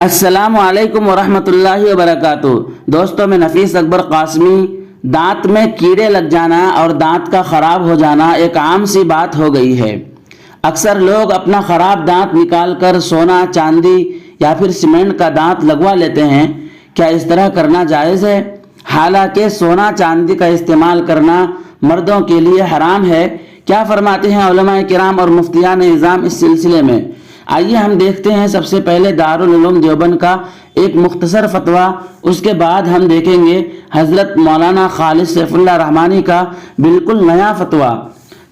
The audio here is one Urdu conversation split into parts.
السلام علیکم ورحمۃ اللہ وبرکاتہ۔ دوستوں، میں نفیس اکبر قاسمی۔ دانت میں کیڑے لگ جانا اور دانت کا خراب ہو جانا ایک عام سی بات ہو گئی ہے۔ اکثر لوگ اپنا خراب دانت نکال کر سونا، چاندی یا پھر سیمنٹ کا دانت لگوا لیتے ہیں۔ کیا اس طرح کرنا جائز ہے؟ حالانکہ سونا چاندی کا استعمال کرنا مردوں کے لیے حرام ہے۔ کیا فرماتے ہیں علماء کرام اور مفتیان نظام اس سلسلے میں؟ آئیے ہم دیکھتے ہیں سب سے پہلے دارالعلوم دیوبند کا ایک مختصر فتویٰ، اس کے بعد ہم دیکھیں گے حضرت مولانا خالد سیف اللہ رحمانی کا بالکل نیا فتویٰ۔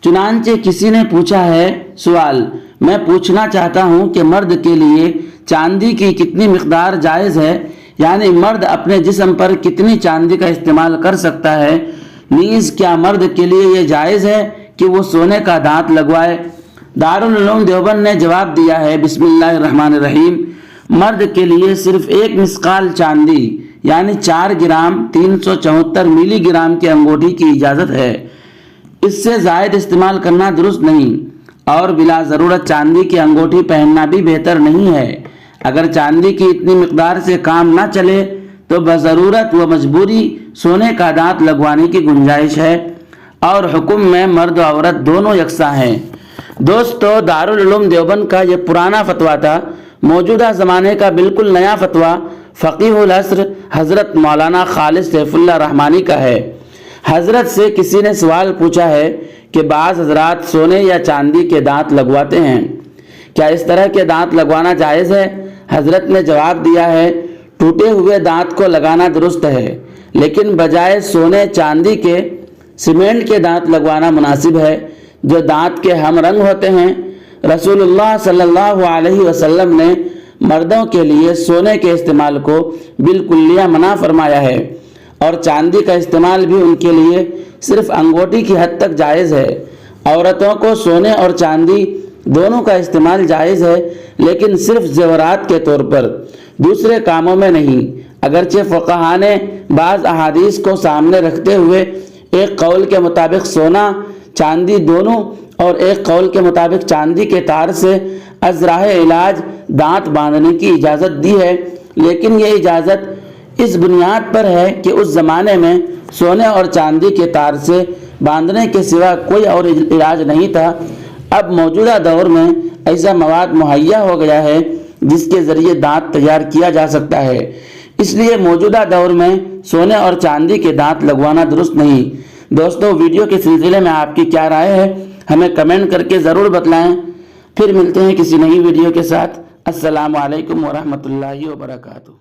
چنانچہ کسی نے پوچھا ہے سوال، میں پوچھنا چاہتا ہوں کہ مرد کے لیے چاندی کی کتنی مقدار جائز ہے؟ یعنی مرد اپنے جسم پر کتنی چاندی کا استعمال کر سکتا ہے؟ نیز کیا مرد کے لیے یہ جائز ہے کہ وہ سونے کا دانت لگوائے؟ دارالعلوم دیوبند نے جواب دیا ہے، بسم اللہ الرحمن الرحیم، مرد کے لیے صرف 1 مسقال چاندی یعنی 4 گرام 374 ملی گرام کی انگوٹھی کی اجازت ہے۔ اس سے زائد استعمال کرنا درست نہیں، اور بلا ضرورت چاندی کی انگوٹھی پہننا بھی بہتر نہیں ہے۔ اگر چاندی کی اتنی مقدار سے کام نہ چلے تو بضرورت و مجبوری سونے کا دانت لگوانے کی گنجائش ہے، اور حکم میں مرد و عورت دونوں یکساں ہیں۔ دوستو، دارالعلوم دیوبند کا یہ پرانا فتویٰ تھا۔ موجودہ زمانے کا بالکل نیا فتویٰ فقیہ العصر حضرت مولانا خالد سیف اللہ رحمانی کا ہے۔ حضرت سے کسی نے سوال پوچھا ہے کہ بعض حضرات سونے یا چاندی کے دانت لگواتے ہیں، کیا اس طرح کے دانت لگوانا جائز ہے؟ حضرت نے جواب دیا ہے، ٹوٹے ہوئے دانت کو لگانا درست ہے، لیکن بجائے سونے چاندی کے سیمنٹ کے دانت لگوانا مناسب ہے، جو دانت کے ہم رنگ ہوتے ہیں۔ رسول اللہ صلی اللہ علیہ وسلم نے مردوں کے لیے سونے کے استعمال کو بالکلیہ منع فرمایا ہے، اور چاندی کا استعمال بھی ان کے لیے صرف انگوٹھی کی حد تک جائز ہے۔ عورتوں کو سونے اور چاندی دونوں کا استعمال جائز ہے، لیکن صرف زیورات کے طور پر، دوسرے کاموں میں نہیں۔ اگرچہ فقہاء نے بعض احادیث کو سامنے رکھتے ہوئے ایک قول کے مطابق سونا چاندی دونوں اور ایک قول کے مطابق چاندی کے تار سے از راہ علاج دانت باندھنے کی اجازت دی ہے، لیکن یہ اجازت اس بنیاد پر ہے کہ اس زمانے میں سونے اور چاندی کے تار سے باندھنے کے سوا کوئی اور علاج نہیں تھا۔ اب موجودہ دور میں ایسا مواد مہیا ہو گیا ہے جس کے ذریعے دانت تیار کیا جا سکتا ہے، اس لیے موجودہ دور میں سونے اور چاندی کے دانت لگوانا درست نہیں۔ دوستو، ویڈیو کے سلسلے میں آپ کی کیا رائے ہے؟ ہمیں کمنٹ کر کے ضرور بتلائیں۔ پھر ملتے ہیں کسی نئی ویڈیو کے ساتھ۔ السلام علیکم ورحمۃ اللہ وبرکاتہ۔